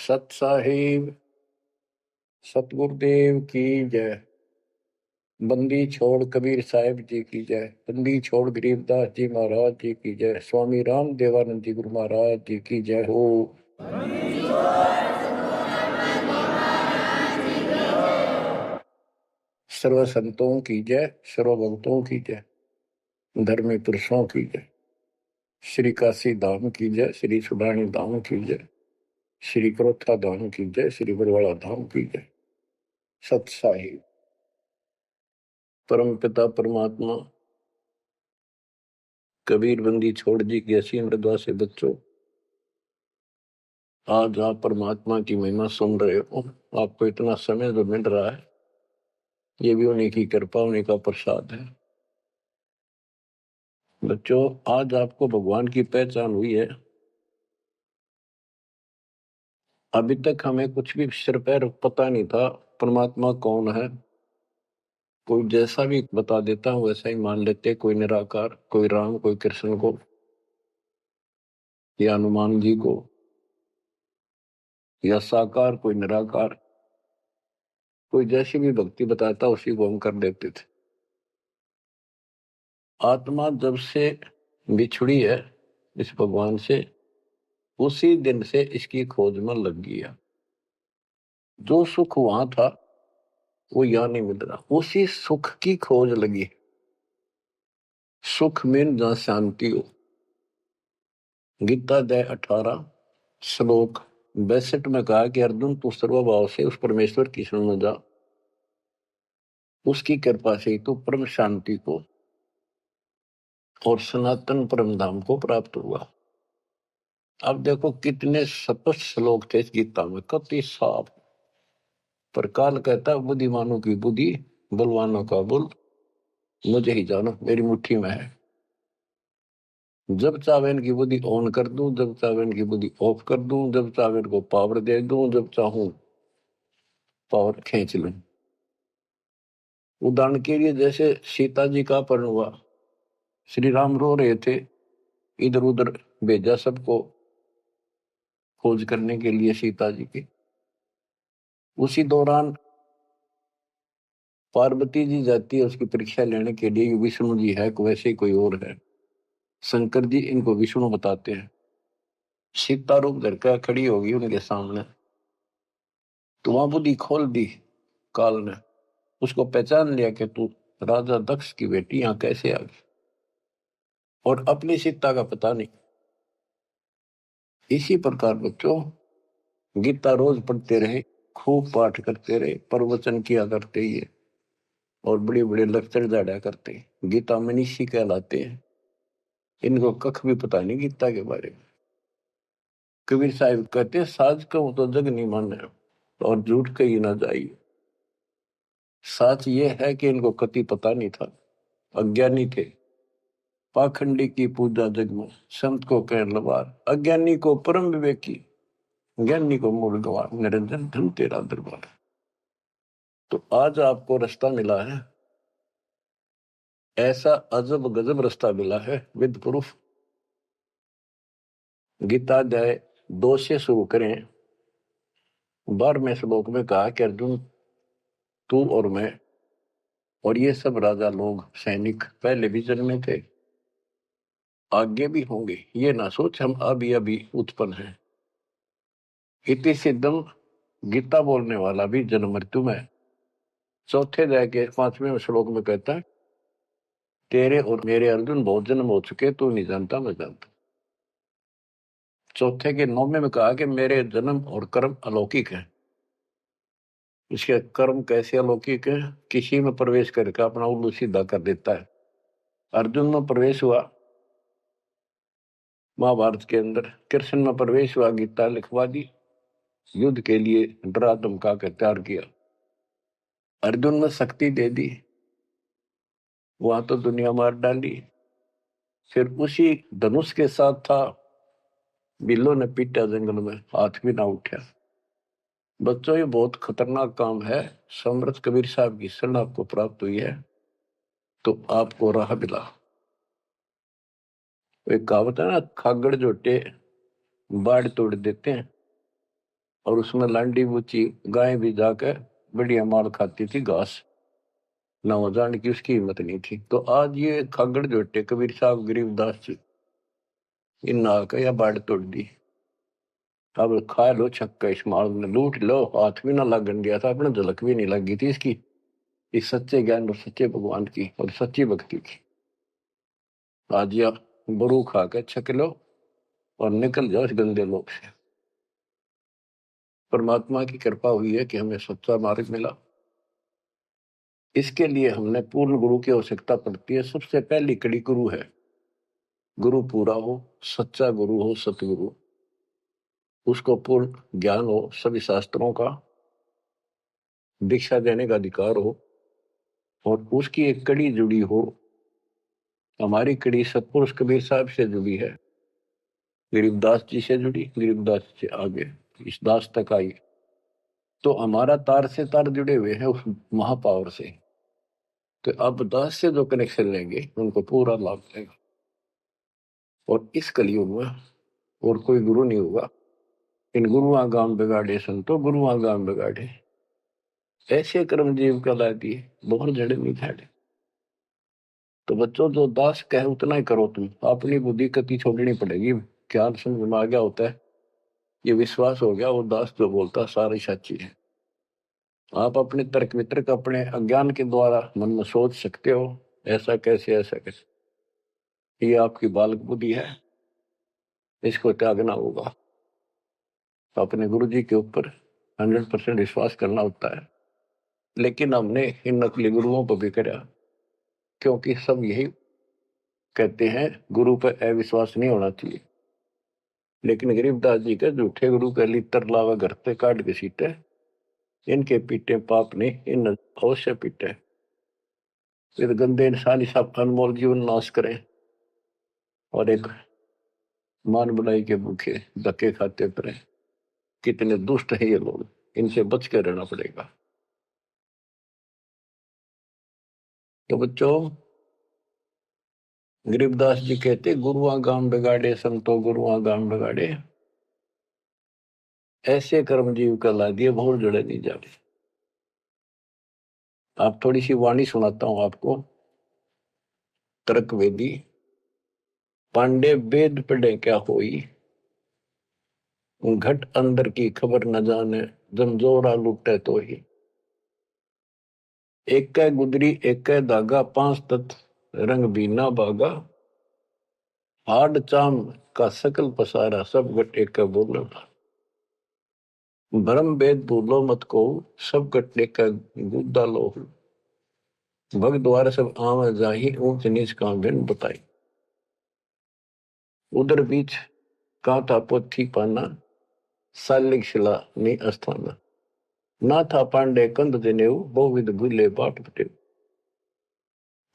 सत साहिब सतगुरुदेव की जय। बंदी छोड़ कबीर साहिब जी की जय। बंदी छोड़ गरीबदास जी महाराज जी की जय। स्वामी राम देवानंद जी गुरु महाराज जी की जय हो। सर्व संतों की जय, सर्व भक्तों की जय, धर्मी पुरुषों की जय। श्री काशी धाम की जय, श्री सुडानी धाम की जय, श्री क्रोथा धाम की जय, श्री बरवाड़ा धाम की जय। सत साहिब परम पिता परमात्मा कबीर बंदी छोड़ जी की असीम मृदा से बच्चों, आज आप परमात्मा की महिमा सुन रहे हो। आपको इतना समय जो मिल रहा है, ये भी उन्हीं की कृपा, उन्हीं का प्रसाद है। बच्चों, आज आपको भगवान की पहचान हुई है। अभी तक हमें कुछ भी सिर पैर पता नहीं था परमात्मा कौन है। कोई जैसा भी बता देता हूँ वैसा ही मान लेते, कोई निराकार, कोई राम, कोई कृष्ण को या हनुमान जी को, या साकार कोई निराकार, कोई जैसी भी भक्ति बताता उसी को हम कर देते थे। आत्मा जब से बिछड़ी है इस भगवान से, उसी दिन से इसकी खोज में लग गया। जो सुख वहां था वो यहां नहीं मिल रहा, उसी सुख की खोज लगी। सुख में जहां शांति हो। गीता अध्याय 18 श्लोक 62 में कहा कि अर्जुन तू सर्वभाव से उस परमेश्वर की शरण में जा, उसकी कृपा से तू परम शांति को और सनातन परम धाम को प्राप्त हुआ। अब देखो कितने स्पष्ट श्लोक थे इस गीता में, कति साफ। पर काल कहता है बुद्धिमानों की बुद्धि, बलवानों का बल मुझे ही जानो, मेरी मुट्ठी में है। जब चाहे इनकी बुद्धि ऑन कर दूं, जब चाहे इनकी बुद्धि ऑफ कर दूं, जब चाहे इनको पावर दे दूं, जब चाहूं पावर खींच लूं। उदाहरण के लिए जैसे सीता जी का अपहरण हुआ, श्री राम रो रहे थे, इधर उधर भेजा सबको खोज करने के लिए सीता जी की। उसी दौरान पार्वती जी जाती है उसकी परीक्षा लेने के लिए, विष्णु जी है वैसे कोई और है। शंकर जी इनको विष्णु बताते हैं। सीता रूप धर कर खड़ी होगी उनके सामने, तो वहां बुद्धि खोल दी काल ने, उसको पहचान लिया कि तू राजा दक्ष की बेटी यहां कैसे आ गई, और अपनी सीता का पता नहीं। इसी प्रकार बच्चों, गीता रोज पढ़ते रहे, खूब पाठ करते रहे, प्रवचन किया करते ही है, और बड़े बड़े लेक्चर झाड़ा करते हैं। गीता मनीषी कहलाते हैं। इनको कख भी पता नहीं गीता के बारे में। कबीर साहिब कहते हैं साज कहूं तो जग नहीं माने और झूठ कही ना जाइए। सच ये है कि इनको कति पता नहीं था, अज्ञानी थे। पाखंडी की पूजा जग में, संत को कह लवार, अज्ञानी को परम विवेकी, ज्ञानी को मूल गवार, निरंजन धन तेरा दरबार। तो आज आपको रास्ता मिला है, ऐसा अजब गजब रास्ता मिला है विद प्रूफ। गीता अध्याय 2 से शुरू करें। 12वें श्लोक में कहा कि अर्जुन तू और मैं और ये सब राजा लोग, सैनिक पहले भी जन्मे थे, आगे भी होंगे। ये ना सोच हम अभी अभी उत्पन्न हैं। इति सिद्धम, गीता बोलने वाला भी जन्म मृत्यु में। चौथे अध्याय के 5वें श्लोक में कहता है तेरे और मेरे अर्जुन बहुत जन्म हो चुके, तू नहीं जानता मैं जानता। चौथे के 9वें में कहा कि मेरे जन्म और कर्म अलौकिक है। इसके कर्म कैसे अलौकिक है? किसी में प्रवेश करके अपना उल्लू सीधा कर देता है। अर्जुन में प्रवेश हुआ महाभारत के अंदर, कृष्ण में प्रवेश हुआ, गीता लिखवा दी, युद्ध के लिए डरा धमका कर तैयार किया। अर्जुन में शक्ति दे दी, वहां तो दुनिया मार डाली। फिर उसी धनुष के साथ था, बिल्लो ने पीटा जंगल में, हाथ भी ना उठा। बच्चों ये बहुत खतरनाक काम है। समर्थ कबीर साहब की शरण आपको प्राप्त हुई है तो आपको राह मिला। एक कहावत है ना, खागड़ जोटे बाढ़ तोड़ देते हैं, और उसमें लांडी बूची गाय भी जाकर बढ़िया माल खाती थी घास, ना हो जाने की उसकी हिम्मत नहीं थी। तो आज ये खागड़ जोटे कबीर साहब गरीबदास जी इन आकर या बाढ़ तोड़ दी। अब खा लो छक्का, इस माल में लूट लो, हाथ भी ना लगन दिया था अपने, झलक भी नहीं लगी थी इसकी, इस सच्चे ज्ञान और सच्चे भगवान की और सच्ची भक्ति की। आज या बरू खा के छक लो और निकल जाओ इस गंदे लोग से। परमात्मा की कृपा हुई है कि हमें सच्चा मार्ग मिला। इसके लिए हमने पूर्ण गुरु की आवश्यकता पड़ती है। सबसे पहली कड़ी गुरु है। गुरु पूरा हो, सच्चा गुरु हो, सतगुरु, उसको पूर्ण ज्ञान हो, सभी शास्त्रों का दीक्षा देने का अधिकार हो, और उसकी एक कड़ी जुड़ी हो। हमारी कड़ी सतपुरुष कबीर साहब से जुड़ी है, गरीबदास जी से जुड़ी, गरीबदास से आगे इस दास तक आई। तो हमारा तार से तार जुड़े हुए हैं उस महापावर से। तो अब दास से जो कनेक्शन लेंगे उनको पूरा लाभ मिलेगा। और इस कलयुग में और कोई गुरु नहीं होगा। इन गुरुआ गाम बिगाड़े संतो, गुरुआ गाम बिगाड़े, ऐसे कर्म जीव कहला दिए, बहुत जड़े नहीं झाड़े। तो बच्चों, जो दास कहे उतना ही करो तुम, अपनी बुद्धि कति छोड़नी पड़ेगी। ज्ञान समझ में आ गया होता है, ये विश्वास हो गया वो दास जो बोलता सारी सच्ची है। आप अपने तर्क वितर्क अपने अज्ञान के द्वारा मन में सोच सकते हो, ऐसा कैसे ऐसा कैसे, ये आपकी बालक बुद्धि है, इसको त्यागना होगा। अपने गुरु जी के ऊपर 100% विश्वास करना होता है। लेकिन हमने इन नकली गुरुओं पर भी करा, क्योंकि सब यही कहते हैं गुरु पर अविश्वास नहीं होना चाहिए। लेकिन गरीबदास जी के झूठे गुरु का लितर लावा घर पे काट के सीटे, इनके पीटे पाप ने इन अवश्य पीटे। फिर गंदे इंसान इस अनमोल जीवन नाश करें और एक मान बुलाई के भूखे धक्के खाते फिरे। कितने दुष्ट है ये लोग, इनसे बच के रहना पड़ेगा। तो बच्चों, गरीबदास जी कहते गुरुआ गाम बिगाड़े संतो, गुरुआ गाम बिगाड़े, ऐसे कर्म जीव का ला दिए, बहुत जड़े नहीं जाते। आप थोड़ी सी वाणी सुनाता हूं आपको। तर्क वेदी, पांडे वेद पढ़े क्या होई, घट अंदर की खबर न जाने, जमजोरा लुटे तो ही। एक कै गुदरी एक कै धागा, पांच तत्व रंग बीना बागा, हाड चाम का सकल पसारा, सब गट एक बोलो। भरम वेद भूलो मत को, सब गट एक गुद्दा लो। भग द्वार सब आम जाही, ऊंच नीच का भिन्न बताई। उधर बीच का था पोथी पाना, सालिक शिला नी अस्थाना। ना था पांडे कंद जनेऊ, बहुविध भूले बाट पटेऊ।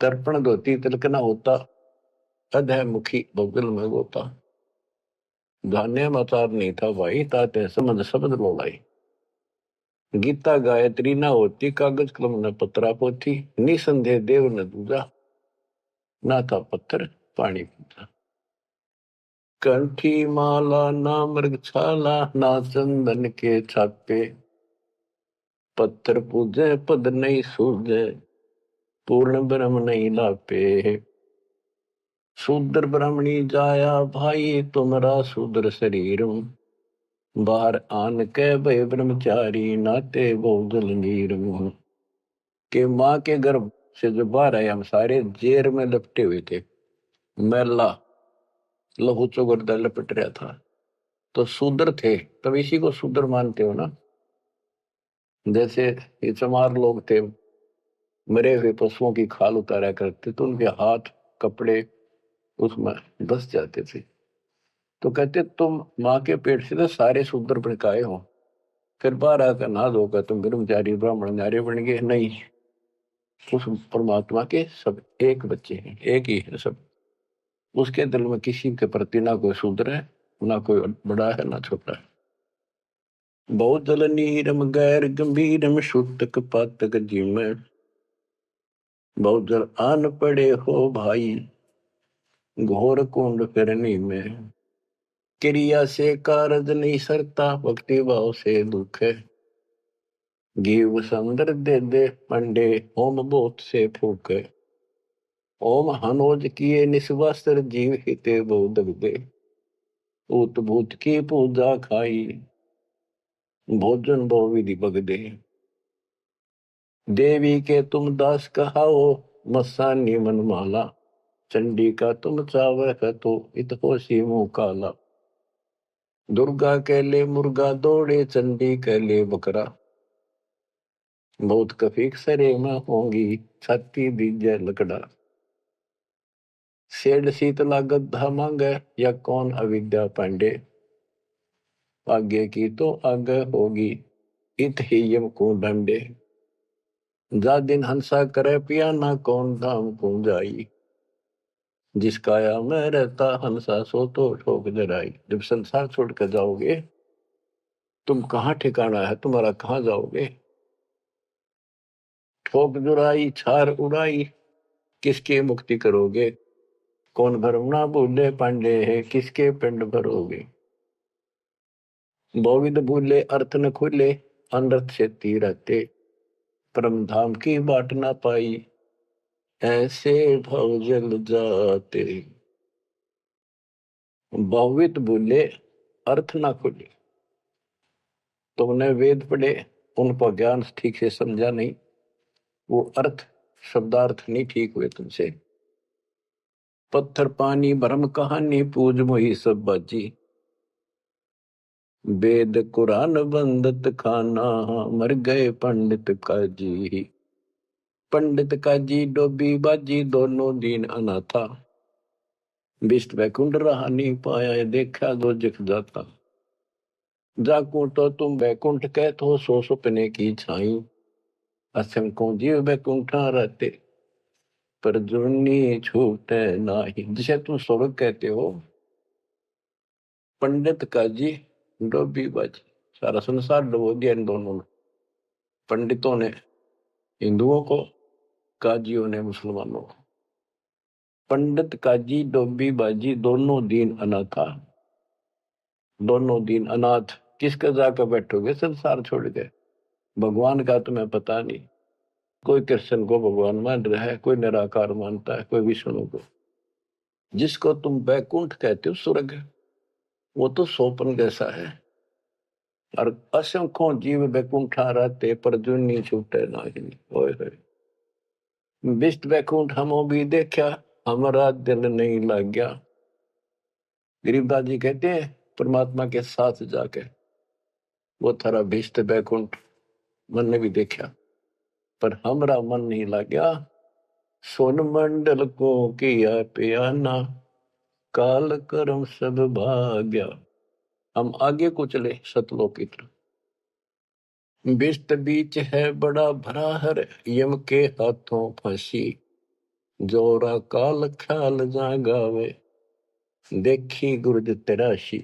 तर्पण धोती तिलकना होता, अधय मुखी बगल में गोता। धान्य मचार नहीं था भाई, ताते समझ शब्द बोलाई। गीता गायत्री ना होती, कागज कलम न पत्रा पोथी। निसंदेह देव न दूजा, ना था पत्थर पानी पीता। कंठी माला ना मृग छाला, ना चंदन के छापे। पत्थर पूजे पद नहीं सूझे, पूर्ण ब्रह्म नहीं लापे। शूद्र ब्राह्मणी जाया भाई, तुमरा शूद्र शरीर। बाहर आन के भय ब्रह्मचारी, नाते बहुजल नीर। के माँ के गर्भ से जो बाहर आए हम सारे जेर में लपटे हुए थे, मैला लहू चौगरदा लपट रहा था। तो शूद्र थे, तब इसी को शूद्र मानते हो ना। जैसे ये चमार लोग थे, मरे हुए पशुओं की खाल उतारा करते, तो उनके हाथ कपड़े उसमें बस जाते थे। तो कहते तुम माँ के पेट से तो सारे शूद्र भड़काए हो, फिर बाहर आकर नहा धोकर तुम ब्रह्मचारी ब्राह्मण नारे बन गए। नहीं, उस परमात्मा के सब एक बच्चे हैं, एक ही है सब। उसके दिल में किसी के प्रति ना कोई शूद्र है, ना कोई बड़ा है, ना छोटा है। बहुत जल नीरम गैर गंभीरम, शुद्धक पातक जिम। बहुत जल आन पड़े हो भाई, घोर कुंड फिरनी में। क्रिया से कारज नहीं सरता, भक्ति भाव से दुख है। जीव संदर दे दे पंडे, होम बोत से फूके। ओम हनोज किए निस्वास्त्र, जीव हिते बोध दे। ऊत भूत की पूजा खाई, भोजन भो विधि बगदे। देवी के तुम दास कहाओ, मस्सानी मन माला। चंडी का तुम चावक तो, इत होशी मुंह काला। दुर्गा के ले मुर्गा दौड़े, चंडी के ले बकरा। बहुत कफीक सरे में होंगी, छाती दीजे लकड़ा। सेड शीतला गद्दा मांगे, या कौन अविद्या पांडे। आगे की तो आगे होगी, इत ही यम को डंडे। जा दिन हंसा करे पियाना, कौन धाम को जाई। जिस काया में रहता हंसा, सो तो ठोक जराई। जब संसार छोड़ कर जाओगे, तुम कहाँ ठिकाना है तुम्हारा, कहाँ जाओगे। ठोक जुराई छार उड़ाई, किसके मुक्ति करोगे। कौन भरम ना भूले पांडे है, किसके पिंड भरोगे। बोविद भूले अर्थ न खुले, अनर्थ से रहते। परम धाम की बाट ना पाई, ऐसे भव जल जाते। बहुवित भूले, अर्थ ना खुले। तुमने वेद पढ़े, उनको ज्ञान ठीक से समझा नहीं, वो अर्थ शब्दार्थ नहीं ठीक हुए तुमसे। पत्थर पानी भरम कहानी, पूज मोही सब बाजी। वेद कुरान बंदत खाना, मर गए पंडित काजी। पंडित काजी डोबी बाजी, दोनों दीन अनाथा। विष्ट वैकुंठ रहा नहीं पाया, देखा दो जख जाता। जाकू तो तुम वैकुंठ कहत हो, सो सुपने की छाई। असंख्यों जीव वैकुंठा रहते, पर जुर्नी छूटे नाही। जिसे तुम स्वर्ग कहते हो, पंडित काजी डोबी बाजी, सारा संसार डुबो दिया इन दोनों ने। पंडितों ने हिंदुओं को, काजियों ने मुसलमानों को। पंडित काजी डोबी बाजी, दोनों दीन अनाथा। दोनों दीन अनाथ, किसका जाकर बैठोगे संसार छोड़ के। भगवान का तुम्हें पता नहीं। कोई कृष्ण को भगवान मान रहा है, कोई निराकार मानता है, कोई विष्णु को। जिसको तुम बैकुंठ कहते हो स्वर्ग, वो तो सोपन जैसा है। और असंख्यों जीव बैकुंठा रहते, पर जुनी छूटे नहीं। ओए होए, विष्ट बैकुंठ हमो भी देखा, हमारा दिल नहीं लग गया। गरीबदास जी कहते हैं, परमात्मा के साथ जाके वो थारा विष्ट बैकुंठ मन ने भी देखा, पर हमारा मन नहीं लग गया। सोन मंडल को किया पियाना, काल कर्म सब भाग्या। हम आगे को चले सतलोक की तरफ। विष्ट बीच है बड़ा भरा हर, यम के हाथों फांसी। जोरा काल ख्याल जागावे, देखी गुर्द तेरासी।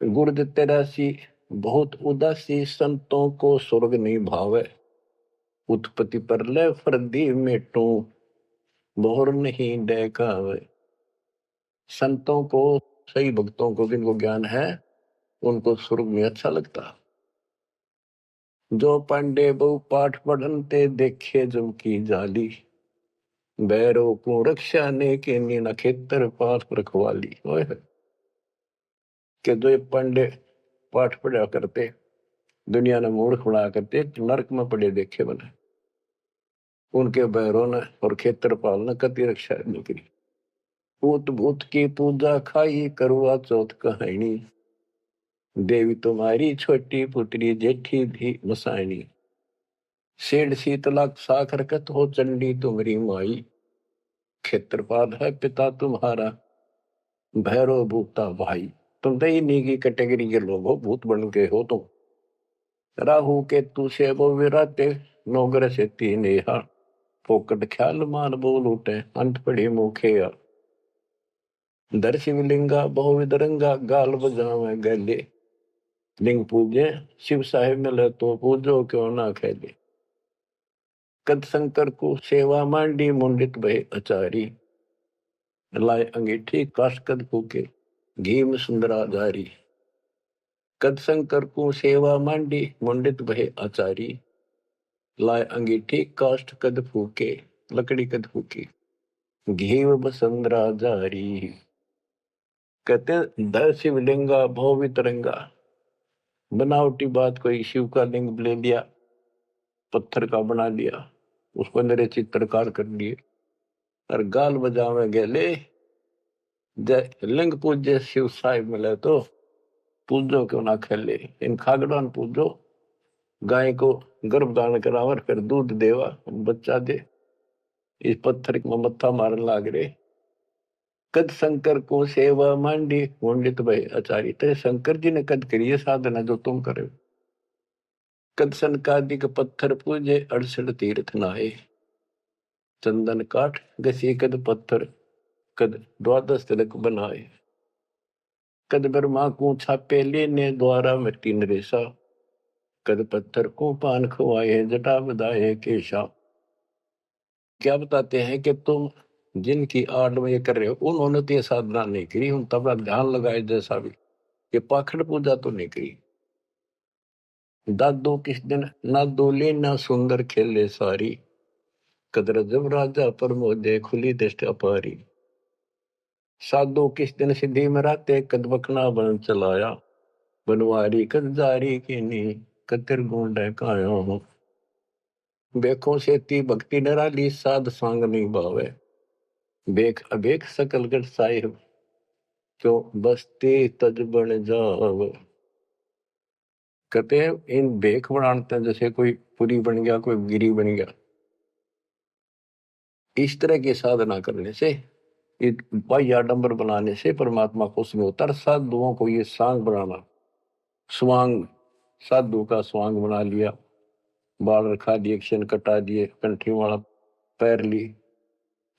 गुर्द तेरासी, बहुत उदासी, संतों को स्वर्ग नहीं भावे। उत्पत्ति पर ले फर्दी मेटू, बोर नहीं देखावे। संतों को, सही भक्तों को, जिनको ज्ञान है, उनको स्वर्ग में अच्छा लगता। जो पांडे बहु पाठ पढ़नते, देखे जम की जाली। बैरों को रक्षा ने के नीना, खेतर पास रखवाली। के जो ये पांडे पाठ पढ़ा करते, दुनिया ने मूर्ख बना करते, नरक में पड़े देखे बने। उनके बैरों ने और खेत्रपाल ने कति रक्षा नहीं करी। पूत भूत की पूजा खाई, करवा चौथ कहानी। देवी तुम्हारी छोटी पुत्री, जेठी भी मसायनी। सेठ शीतला साखर कत हो, चंडी तुम्हारी माई। क्षेत्रपाल है पिता तुम्हारा, भैरव भूता भाई। तुम तो इन्हीं की कैटेगरी के लोग हो, भूत बन के हो तुम। राहु के तू से वो विराते, नौगर से तीन नेहा। पोकट ख्याल मान बोल उठे, अंत पड़ी मुखे। दर शिवलिंगा बहुविध रंगा, गाल बजावे गले। लिंग पूजे शिव साहेब मिले, तो पूजो क्यों ना खेले। कद शंकर को सेवा मांडी, मुंडित भय अचारी। लाए अंगीठी काश कद फूके, घीम सुंदरा जारी। कद शंकर को सेवा मांडी, मुंडित भय आचारी। लाए अंगीठी काष्ठ कद फूके, लकड़ी कद फूकी। घीव बसंदरा जारी। कहते दय शिवलिंगा भव वितरंगा। बनावटी बात कोई शिव का लिंग ले लिया, पत्थर का बना लिया, उसको मेरे चित्रकार कर लिए और गाल बजावे गेले। जय लिंग पूज्य शिव साहिब मिले तो पूजो क्यों ना खेले। इन खागड़ों ने पूजो, गाय को गर्भदान करावर फिर दूध देवा बच्चा दे। इस पत्थर में मत्था मारन लाग रहे। कद शंकर को सेवा मांडी, मुंडित भय आचारी। तेरे शंकर जी ने कद करी है साधना जो तुम करे। कद सनकादिक पत्थर पूजे, 68 तीर्थ नहाए। चंदन काठ घसी कद पत्थर, कद 12 तिलक बनाए। कद ब्रह्मा को छापे लेने, द्वारा मिट्टी नरेसा। कद पत्थर को पान खवाए, जटा बधाए केशा। क्या बताते हैं कि तुम जिनकी आड़ में ये कर रहे हो, उन्होंने तो ये साधना नहीं करी, उन तबला ध्यान लगाए जैसा भी, ये पाखंड पूजा तो नहीं करी। दादो किस दिन ना दोले ना सुंदर खेले सारी। कदर जब राजा प्रमोदे, खुली दृष्टि अपारी। साधो किस दिन सिद्धि में राते, कद बकना बन चलाया। बनवारी कद जारी की नी, कतिर गुंड कायो हूँ। बेखों से ती भक्ति निराली, साध सांग नहीं भावे। बेख अबेख सकल गढ़ साहिब, क्यों बसते तज बन जाव। कहते हैं इन बेख बनाते हैं जैसे कोई पुरी बन गया, कोई गिरी बन गया। इस तरह की साधना करने से, बाह्य आडंबर बनाने से परमात्मा खुश नहीं होता। साधुओं को ये सांग बनाना, स्वांग, साधु का स्वांग बना लिया, बाल रखा दिए, क्षण कटा दिए, कंठी वाला पैर ली,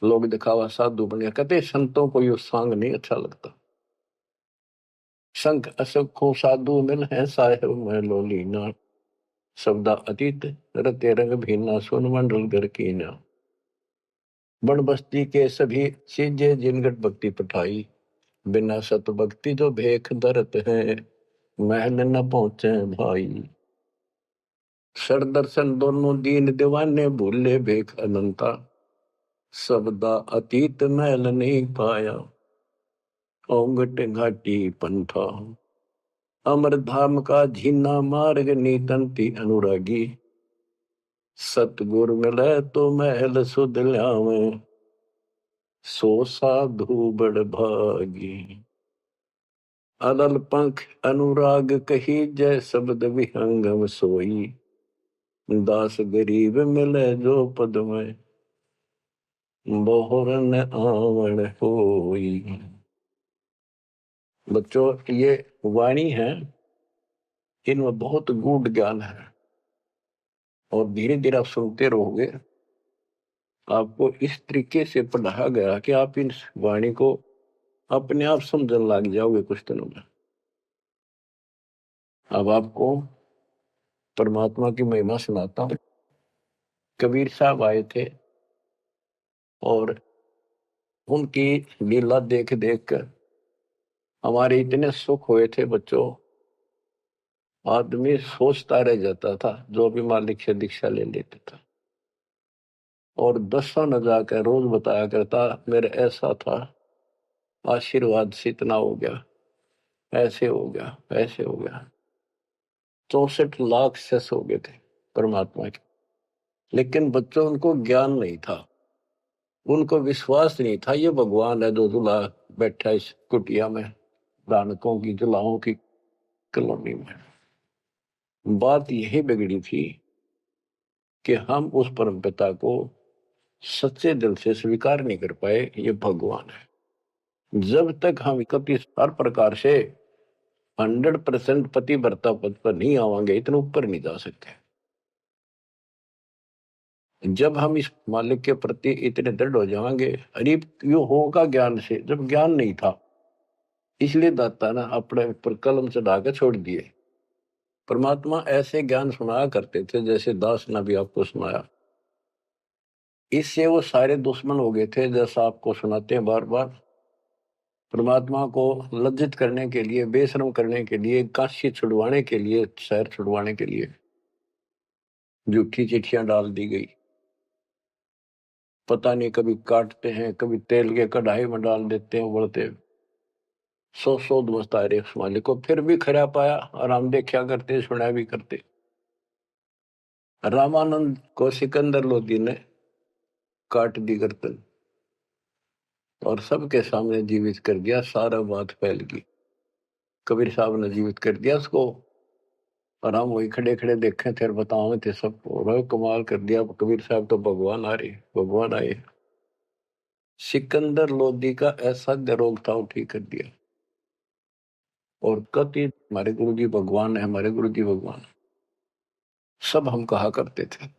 लोग दिखावा साधु बन गया। कहते संतों को ये सांग नहीं अच्छा लगता। संख असंख्यों साधु मिल है, साहेब मैं लोलीना। शब्दा अतीत रते रंग भीना, सुन मंडल घर कीना। बन बस्ती के सभी सीजे, जिनगट भक्ति पठाई। बिना सत भक्ति जो भेख दरत है, महल न पहुंचे भाई। सर दर्शन दोनों दीन दीवाने, भूले भेख अनंता। शब्दा अतीत महल नहीं पाया, ओंगट घाटी पंथा। अमर धाम का झीना मार्ग, नीतंती अनुरागी। सतगुर मिले तो महल सुध ल्यावे, सो साधु बड़ भागी। अदल पंख अनुराग कही, जय शब्द विहंगम सोई। दास गरीब मिले जो पद में, बोहरन आवण होई। बच्चों ये वाणी है, इनमें बहुत गूढ़ ज्ञान है और धीरे धीरे आप सुनते रहोगे। आपको इस तरीके से पढ़ाया गया कि आप इन वाणी को अपने आप समझने लग जाओगे कुछ दिनों में। अब आपको परमात्मा की महिमा सुनाता हूं। कबीर साहब आए थे और उनकी लीला देख देख कर हमारे इतने सुख हुए थे बच्चों। आदमी सोचता रह जाता था जो भी मालिक से दीक्षा ले लेता था, और 10 न जाकर रोज बताया करता, मेरे ऐसा था, आशीर्वाद से इतना हो गया, ऐसे हो गया, ऐसे हो गया। 64 लाख सेस हो गए थे परमात्मा के। लेकिन बच्चों उनको ज्ञान नहीं था, उनको विश्वास नहीं था ये भगवान है जो जुला बैठा इस कुटिया में, दानकों की जुलाहों की कॉलोनी में। बात यही बिगड़ी थी कि हम उस परम पिता को सच्चे दिल से स्वीकार नहीं कर पाए, ये भगवान है। जब तक हम इकतीस हर प्रकार से 100% पतिव्रता पद पर नहीं आवांगे, इतने ऊपर नहीं जा सकते। जब हम इस मालिक के प्रति इतने दृढ़ हो जाएंगे, अरे यो होगा ज्ञान से, जब ज्ञान नहीं था इसलिए दाता ना अपने ऊपर कलम चढ़ा के छोड़ दिए। परमात्मा ऐसे ज्ञान सुनाया करते थे जैसे दास ने भी आपको सुनाया। इससे वो सारे दुश्मन हो गए थे, जैसा आपको सुनाते हैं बार बार। परमात्मा को लज्जित करने के लिए, बेशरम करने के लिए, काशी छुड़वाने के लिए, शहर छुड़वाने के लिए झूठी चिट्ठियां डाल दी गई। पता नहीं, कभी काटते हैं, कभी तेल के कढ़ाई में डाल देते हैं उबलते। सौ दोस्त आए उस मालिक को, फिर भी खरा पाया और हम देखा करते, सुना भी करते। रामानंद को सिकंदर लोधी ने काट दी गर्दन और सबके सामने जीवित कर दिया। सारा बात फैल गई। कबीर साहब ने जीवित कर दिया उसको और हम वही खड़े खड़े देखे थे और बताओ थे सबको। कमाल कर दिया कबीर साहब, तो भगवान आ रहे, भगवान आए। सिकंदर लोधी का ऐसा रोग था, वो ठीक कर दिया। और कति हमारे गुरु जी भगवान है, हमारे गुरु जी भगवान, सब हम कहा करते थे।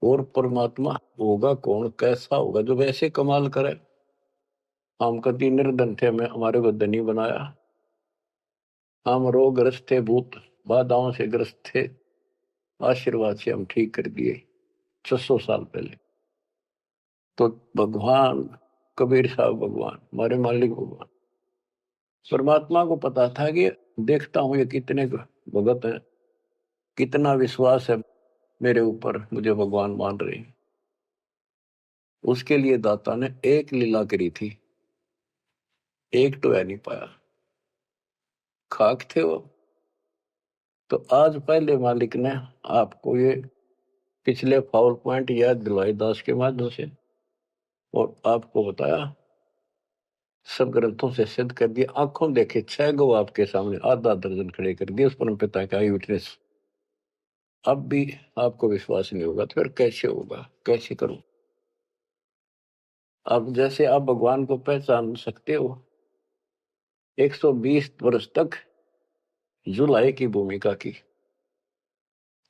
और परमात्मा होगा कौन, कैसा होगा जो वैसे कमाल करे। हम कति निर्धन थे, हमें हमारे को धनी बनाया। हम रोगग्रस्त थे, भूत बाधाओं से ग्रस्त थे, आशीर्वाद से हम ठीक कर दिए 600 साल पहले। तो भगवान कबीर साहब भगवान, हमारे मालिक भगवान। परमात्मा को पता था कि देखता हूं ये कितने भगत हैं, कितना विश्वास है मेरे ऊपर, मुझे भगवान मान रहे हैं। उसके लिए दाता ने एक लीला करी थी, एक तो है नहीं पाया, खाक थे वो। तो आज पहले मालिक ने आपको ये पिछले फाउल पॉइंट याद दिलवाई दास के माध्यम से, और आपको बताया, सब ग्रंथों से सिद्ध कर दिया। आंखों देखे 6 गो आपके सामने, आधा दर्जन खड़े कर दिए उस परम पिता का विटनेस। अब भी आपको विश्वास नहीं होगा तो फिर कैसे होगा, कैसे करूं। अब जैसे आप भगवान को पहचान सकते हो, 120 वर्ष तक जुलाई की भूमिका की,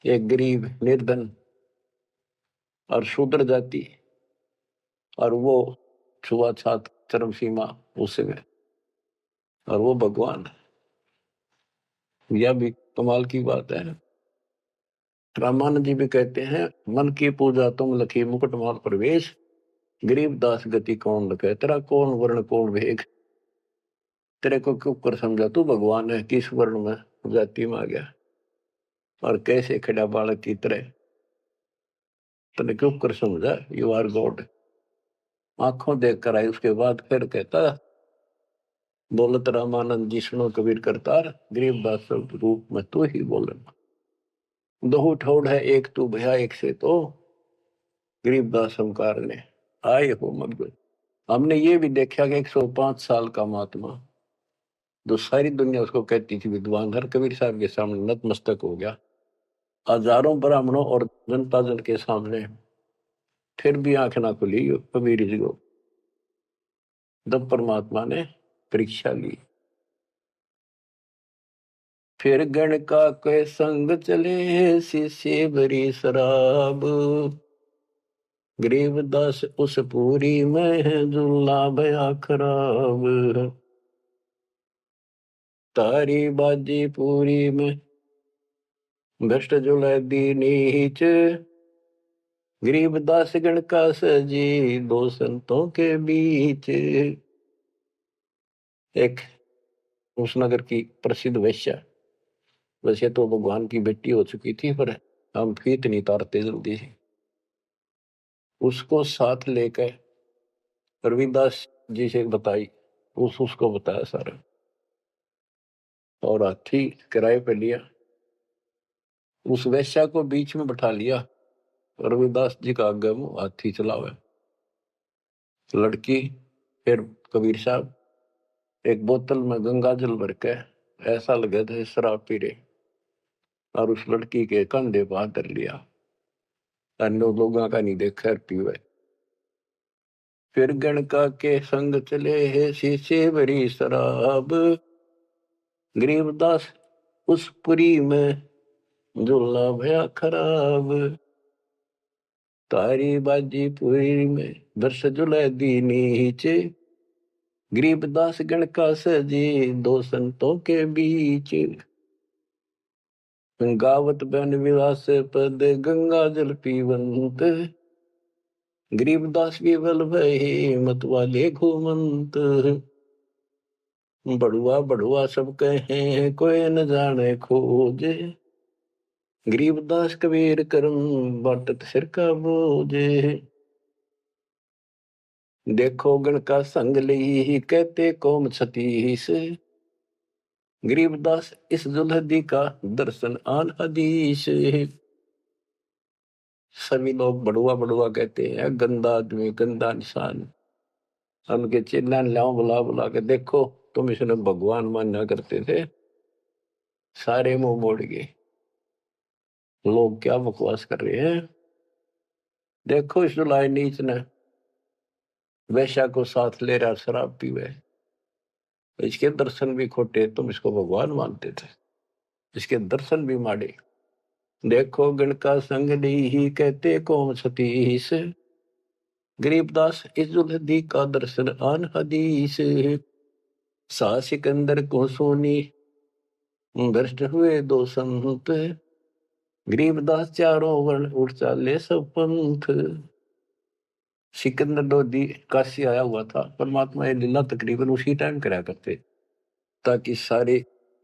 एक गरीब निर्धन और शूद्र जाति, और वो छुआछात चरम सीमा उसमें, और वो भगवान। यह भी कमाल की बात है। रामानंद जी भी कहते हैं, मन की पूजा तुम लखी मुकुटमाल प्रवेश, गरीब दास गति कौन लखे, तेरा कौन वर्ण कौन वेग। तेरे को क्यों कर समझा तू भगवान है, किस वर्ण में जाति में आ गया और कैसे खड़ा बालक की तरह, तेने क्यों कर समझा, यू आर गॉड। आंखों देख कर आई। उसके बाद फिर कहता, बोलत रामानंद जी सुनो कबीर करतार, गरीब दास रूप में तू ही बोलना। दो ठोड़ है एक तू भया एक से, तो गरीबदास हमकार ने आए हो मगन। हमने ये भी देखा कि 105 साल का महात्मा, जो सारी दुनिया उसको कहती थी विद्वान, हर कबीर साहब के सामने नतमस्तक हो गया, हजारों ब्राह्मणों और जनता जन के सामने, फिर भी आंख ना खुली कबीर जी को। तब परमात्मा ने परीक्षा ली। फिर गण का के संग चले, शिष्य भरी शराब, गरीबदास उस पूरी में जुल्ला भया खराब। तारी बाजी पूरी में भ्रष्ट जुलै दी नीच, गरीबदास गण का सजी दो संतों के बीच। एक उस नगर की प्रसिद्ध वेश्या, वैसे तो भगवान की बेटी हो चुकी थी, पर हम फीत नहीं तारते जल्दी से, उसको साथ लेकर रविदास जी से बताई, उसको बताया सारा, और हाथी किराए पे लिया, उस वेश्या को बीच में बैठा लिया, रविदास जी का आगे मुंह हाथी चलावे। लड़की फिर कबीर साहब एक बोतल में गंगा जल भर के, ऐसा लगे थे शराब पी रहे, और उस लड़की के कंधे पर हाथ धर लिया, अन्य लोगों का नहीं देखा पीवे। फिर गणका के संग चले है शीशे भरी शराब, गरीबदास उस पुरी में झूला भया खराब। तारी बाजी पुरी में बरस जुलै दी नीचे, गरीबदास गण का सजी दो संतों के बीच। गावत बन विलास पद गंगा जल पीवंत, गरीबदास विवल भय मत वाले घूमंत। बड़ुआ बड़ुआ सब कहें कोई न जाने खोज, गरीबदास कबीर करम बाटत सिर का बोझ। देखो गण का संग ली कहते कौम छतीस, गरीबदास इस जुल्हदी का दर्शन आन हदीस। सभी लोग बड़ुआ बड़ुआ कहते हैं, गंदा आदमी गंदा इंसान। उनके चिल्ला लाओ बुला बुला के, देखो तुम इसने भगवान माना करते थे, सारे मुंह मोड़ गए। लोग क्या बकवास कर रहे हैं। देखो इस जुलाई नीच ने वैश्या को साथ ले रहा शराब पीवे, इसके दर्शन भी खोटे, तुम इसको भगवान मानते थे, इसके दर्शन भी माड़े। देखो गण का संग ही कहते कौम सतीश, गरीबदास इजुलदी का दर्शन आन हदीस। सा सिकंदर को सोनी भ्रष्ट हुए दो संत, गरीबदास चारों वर्ण उठ चाले सब पंथ। सिकंदर लोधी काशी आया हुआ था, परमात्मा ये लीला तकरीबन उसी टाइम कराया करते, ताकि सारे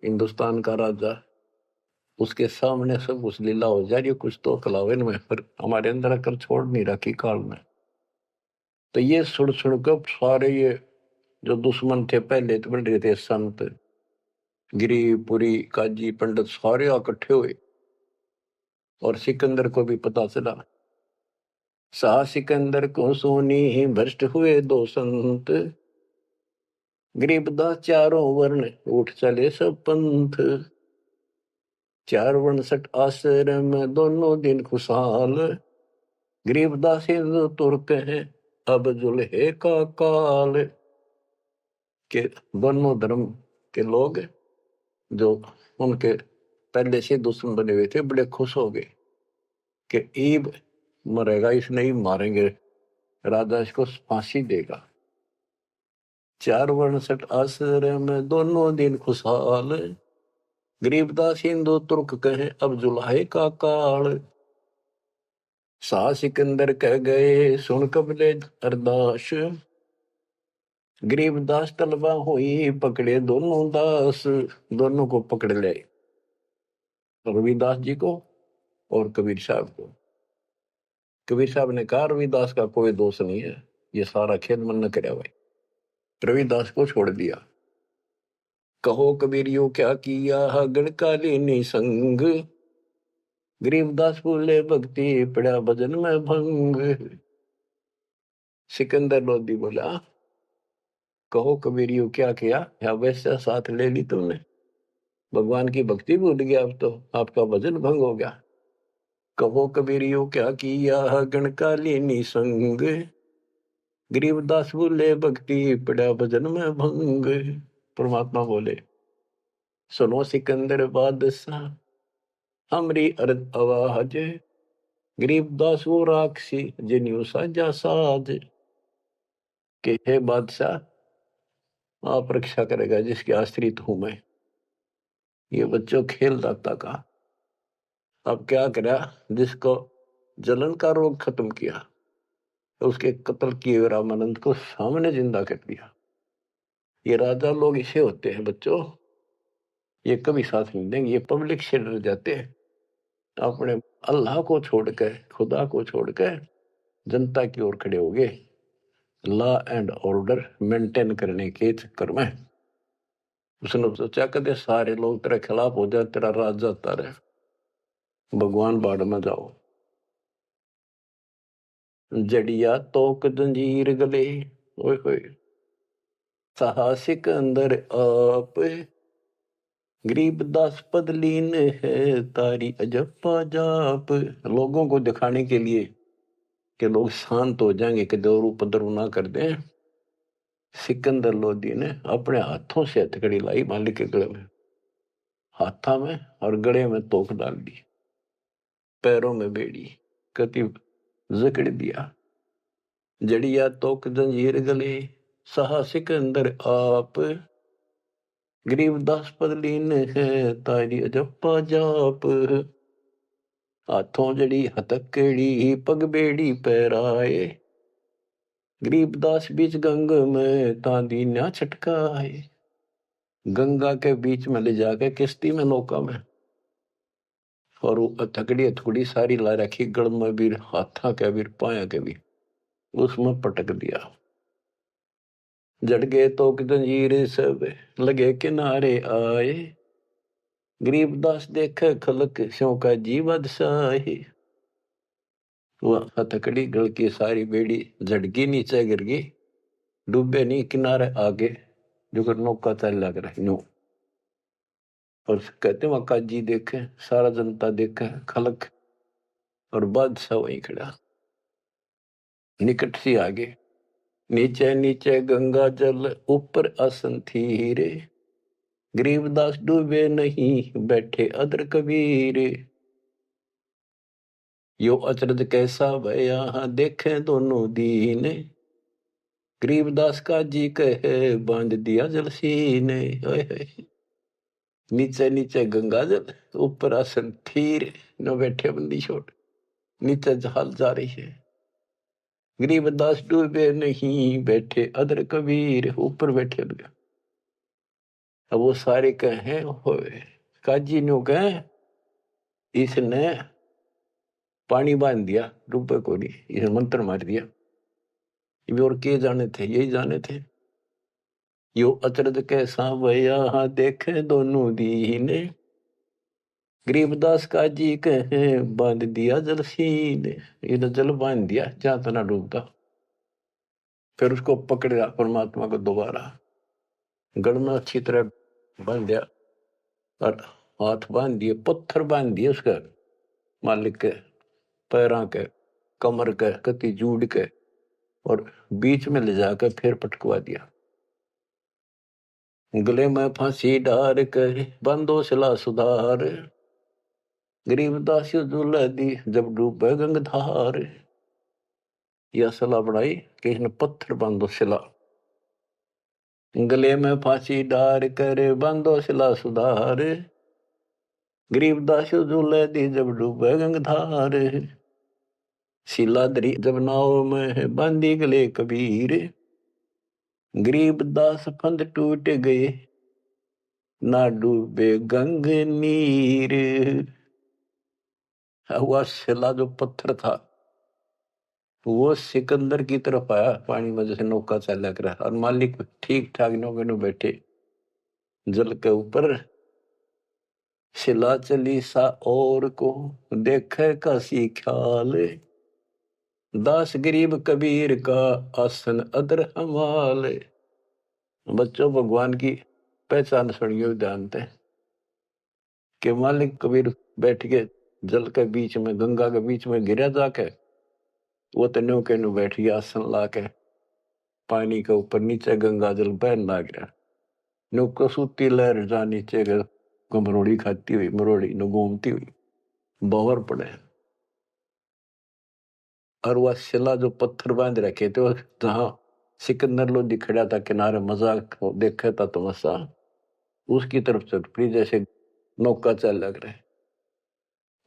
हिंदुस्तान का राजा उसके सामने सब उस लीला हो जाए, कुछ तो कलावन में, पर हमारे अंदर अकल छोड़ नहीं रखी काल में। तो ये सुन सुनकर सारे ये जो दुश्मन थे पहले तो बन रहे थे, संत गिरिपुरी काजी पंडित सारे इकट्ठे हुए, और सिकंदर को भी पता चला। सा सिकंदर को सोनी भ्रष्ट हुए दो संत, गरीबदास चारों वर्ण उठ चले सब पंथ। चार वर्ण सठ आश्रम दोनों दिन खुशहाल, गरीबदास हिंदू तुर्क है अब जुल्हे का काल। के दोनों धर्म के लोग जो उनके पहले से दुश्मन बने हुए थे, बड़े खुश हो गए कि ईब मरेगा, इसने ही मारेंगे, राजा इसको फांसी देगा। चार वर्ण सठ आश्रम दोनों दिन खुशहाल, गरीबदास हिंदू तुर्क कहे अब जुल्हे का काल। सा सिकंदर कह गए सुन कबले अरदास, गरीबदास तलबा हुई पकड़े दोनों दास। दोनों को पकड़ ले, रविदास जी को और कबीर साहब को। कबीर साहब ने कहा रविदास का कोई दोष नहीं है, ये सारा खेल मन न करे भाई। रविदास को छोड़ दिया। कहो कबीर यो क्या किया गणकालीनी संग, गरीबदास बोले भक्ति पड़ा भजन में भंग। सिकंदर लोधी बोला कहो कबीर यो क्या किया, या वैसा साथ ले ली तुमने, भगवान की भक्ति भूल गया, अब तो आपका भजन भंग हो गया। कहो कबीर यो क्या किया गणकालीनी संग, गरीबदास बोले भक्ति पड़ा भजन में भंग। परमात्मा बोले सुनो सिकंदर बादशाह हमरी अर्ज आवाज, गरीबदास वो राक्षसी जिन्यू साजा साज। के हे बादशाह आप रक्षा करेगा जिसके आश्रित हूं मैं। ये बच्चों खेल दाता का, अब क्या करा, जिसको जलन का रोग खत्म किया, तो उसके कत्ल किए रामानंद को सामने जिंदा कर दिया। ये राजा लोग इसे होते हैं बच्चों, ये कभी साथ नहीं देंगे, ये पब्लिक से डर जाते हैं, अपने अल्लाह को छोड़कर खुदा को छोड़कर जनता की ओर खड़े हो गए, लॉ एंड ऑर्डर मेंटेन करने के चक्कर में। उसने सोचा कदे सारे लोग तेरे खिलाफ हो जाए, तेरा राज जाता रहे, भगवान बाढ़ में जाओ। जड़िया तोक जंजीर गले, ओए होए साहसिक अंदर आप, गरीबदास पद लीन है तारी अजप्पा जाप। लोगों को दिखाने के लिए कि लोग शांत हो जाएंगे, कि दौर उपद्र ना कर दें, सिकंदर लोधी ने अपने हाथों से हथकड़ी लाई मालिक के गले में, हाथा में और गले में तोक डाल दी, पैरों में बेड़ी कति जकड़ दिया। जड़िया तोक जंजीर गले सहा सिकंदर आप, गरीबदास पद लीन है तारी अजप्पा जाप। हाथों जड़ी हथकड़ी पग बेड़ी पैराए, गरीबदास बीच गंग में तांदी न्या छटकाए। गंगा के बीच में ले जाके किश्ती में नौका में, और वो हथकड़ी हथकड़ी सारी ला रखी, गड़ में भी, हाथा के भी, पाया के भी, उसमें पटक दिया। जड़ गए तो जंजीर सब लगे किनारे आए, गरीबदास देखे खलक स्यों का जीव दसाए। वह हथकड़ी गल की सारी बेड़ी झटकी, नीचे गिर गई, डूबे नहीं, किनारे आगे जो नौका चल लग रहा नो। और कहते वहां काजी देखे, सारा जनता देखे, खलक और बादशाह वहीं खड़ा, निकट सी आगे। नीचे नीचे गंगा जल ऊपर आसन थी रे, गरीबदास डूबे नहीं बैठे अदर कबीर। यो अचरज कैसा भया देखे दोनों दीन, गरीबदास का जी कहे बांध दिया जल सीने। नीचे नीचे गंगा जल ऊपर आसन थीर, न बैठे बंदी छोड़, नीचे जहाल जा रही है। गरीबदास डूबे नहीं बैठे अदर कबीर, ऊपर बैठे गया। अब वो सारे कहे काजी ने कहे इसने पानी बांध दिया, डूबे को नहीं, इसने मंत्र मार दिया। ये और के जाने थे, यही जाने थे। यो अचरज कैसा भया देखे दोनों दीने, गरीबदास का जी कहे बांध दिया जल सीने। ये तो जल बांध दिया जहां तना डूबता। फिर उसको पकड़ा परमात्मा को दोबारा, गढ़ में अच्छी तरह बांध दिया, और हाथ बांध दिए, पत्थर बांध दिए उसका, मालिक के पैरों के, कमर के, कति जूड़ के, और बीच में ले जाकर फिर पटकवा दिया। गले में फांसी डार कर बंदो सिला सुधार, गरीबदास दुल्हा दी जब डूबे गंगधार। यह सलाह बढ़ाई कि इसने पत्थर बांधो सिला, गले में फांसी डार कर बांधो सिला सुधार, गरीबदास दुल्हा दी जब डूबे गंगधार। शिलाधरी जब नाव में बांधी गले कबीर, गरीबदास फंद टूट गए ना डूबे गंग नीर। हुआ शिला जो पत्थर था वो सिकंदर की तरफ आया पानी में, जैसे नौका चला कर, और मालिक ठीक ठाक नौके में बैठे जल के ऊपर। शिला चली सा और को देखे कासी ख्याल, दास गरीब कबीर का आसन अदर हमाल। बच्चों, भगवान की पहचान सुनियो जानते हैं कि मालिक कबीर बैठ के जल के बीच में, गंगा के बीच में गिरा जाके, वो तो नौके नु बैठ गया आसन ला के, पानी के ऊपर नीचे गंगा जल बहन लाग रहा, नौको सूती लहर जा नीचे मरोड़ी खाती हुई, मरोड़ी न घूमती हुई बावर पड़े। और वह शिला जो पत्थर बांध रखे थे, जहां सिकंदर लोधी खड़ा था किनारे, मजाक देखा था तमाशा, उसकी तरफ चल पड़ी, जैसे नौका चल लग रहे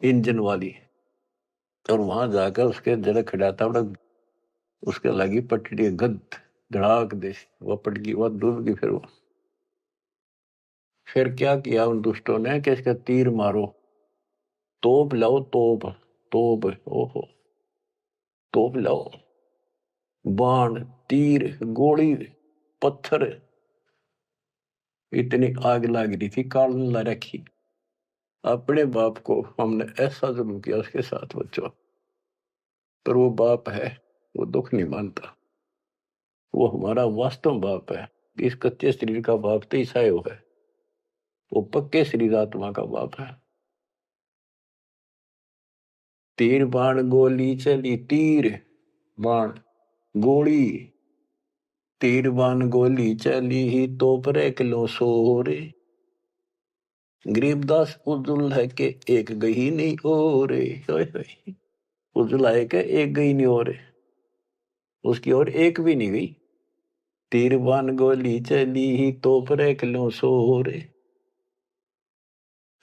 इंजन वाली। और वहां जाकर उसके जड़ खड़ा था, उसके लगी पटड़ी गद धड़ाक दे, वह पट गई, वह डूब गई। फिर क्या किया उन दुष्टों ने कि इसका तीर मारो, तोप लाओ, तोप तोप, ओहो तोप लाओ, बाण, तीर, गोली, पत्थर, इतनी आग लग रही थी, काल ला रखी। अपने बाप को हमने ऐसा जुल्म किया उसके साथ बच्चों, पर वो बाप है, वो दुख नहीं मानता, वो हमारा वास्तव बाप है। इस कच्चे शरीर का बाप तो ईसायो है, वो पक्के शरीर आत्मा का बाप है। तीर बाण गोली चली, तीर बाण गोली, तीर बाण गोली चली ही तो पर किलो सोरे, गरीबदास उजुल है के एक गही नहीं और, उजुल है के एक गही नहीं और, उसकी और एक भी नहीं गई। तीर बाण गोली चली ही तो पर किलो सोरे,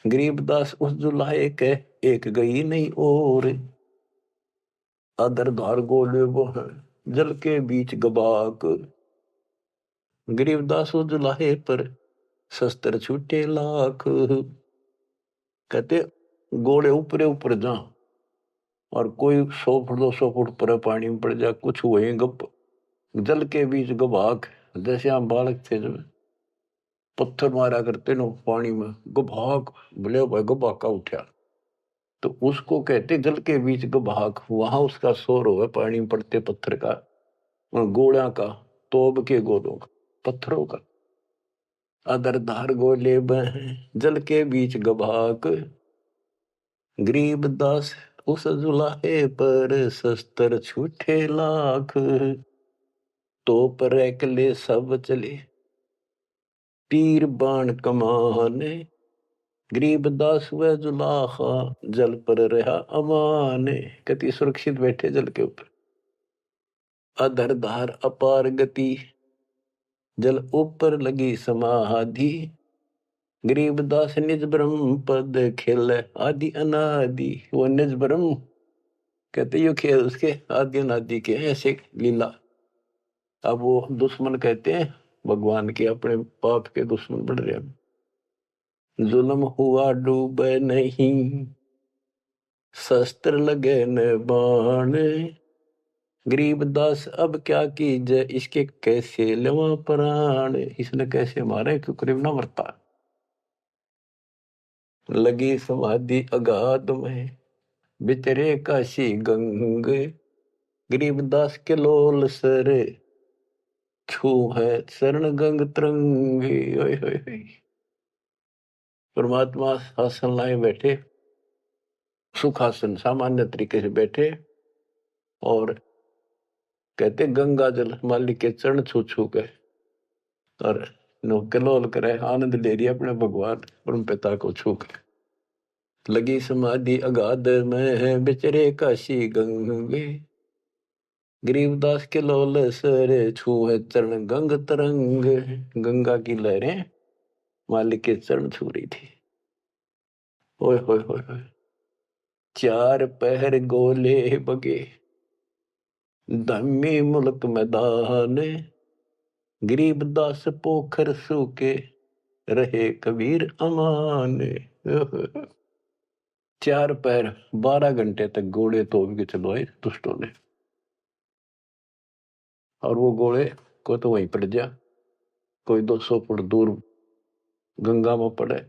गरीबदास उस जुलाए के एक गई नहीं और, अदर धार गोले वो है जल के बीच गबाक, गरीबदास उस जुलाहे पर शस्त्र छूटे लाख। कहते गोले ऊपरे ऊपर जा और कोई 100 फुट 200 फुट पर पानी में पड़ जा, कुछ हुए गप जल के बीच गवाक। जैसे हम बालक थे जब पत्थर मारा करते नो पानी में, गभाक बोले भाई गभाका उठा, तो उसको कहते जल के बीच गभाक। वहां उसका शोर होगा पानी में पड़ते पत्थर का, गोला का, तोब के गोलों का, पत्थरों का। अदरधार गोले बह जल के बीच गभाक, गरीब दास उस जुलाहे पर शस्त्र छूटे लाख। तो पर एकले सब चले तीर बाण कमाने, गरीब दास व जुलाहा जल पर रहा अमाने। कति सुरक्षित बैठे जल के ऊपर। अधरधार अपार गति जल ऊपर लगी समाधि, गरीब दास निज ब्रह्म पद खेल आदि अनादि। वो निज ब्रह्म कहते यो खेल उसके आदि अनादि के ऐसे लीला। अब वो दुश्मन कहते हैं भगवान के, अपने पाप के दुश्मन बढ़ रहे हैं। जुल्म हुआ डूब नहीं शस्त्र लगे न बाण, गरीब दास अब क्या कीजिए इसके कैसे लेवा प्राण। इसने कैसे मारे क्यों करीब ना मरता। लगी समाधि अगाध में बितरे काशी गंग, गरीब दास के लोल सर छू है शरण गंग तरंगे। परमात्मा आसन लाए बैठे, सुखासन सामान्य तरीके से बैठे और कहते गंगा जल मालिक के चरण छू छू के और नो कलोल करे, आनंद ले रही अपने भगवान परम पिता को छू के। लगी समाधि अगाध में है बिचरे काशी गंगे, गरीबदास के लोल सर छू है चरण गंग तरंग। गंगा की लहरें मालिक के चरण छू रही थी। ओए होए होए होए। चार पहर गोले बगे धम्मी मुल्क मैदान, गरीबदास पोखर सूके रहे कबीर अमान। 4 पैर 12 घंटे तक घोड़े तोड़ के चलवाए दुष्टों ने, और वो घोड़े को तो वहीं पड़ जा, कोई 200 फुट दूर गंगा में पड़े,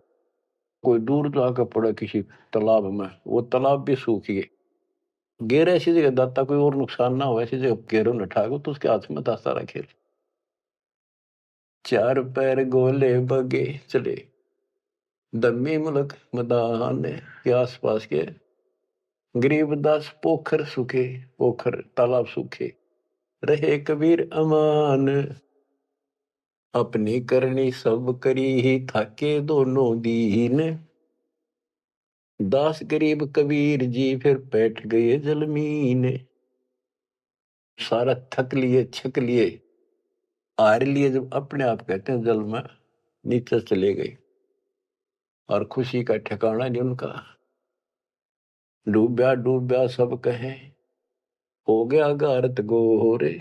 कोई दूर जाकर पड़े किसी तालाब में, वो तालाब भी सूख गए। गेर ऐसी जगह दाता कोई और नुकसान ना हो, ऐसी जगह गेरों न ठाको तो उसके हाथ में था सारा खेल। 4 पैर गोले बगे चले दम्मी मुल्क मैदान के आसपास के, गरीबदास पोखर सूखे, पोखर तालाब सूखे रहे कबीर अमान। अपनी करनी सब करी ही थाके दोनों दीन, दास गरीब कबीर जी फिर बैठ गए जलमीन। सारा थक लिए छक लिए हार लिए, जब अपने आप कहते हैं जल में नीचे चले गए और खुशी का ठिकाना नहीं उनका। डूब्या डूब्या सब कहे हो गया गारत गोरे,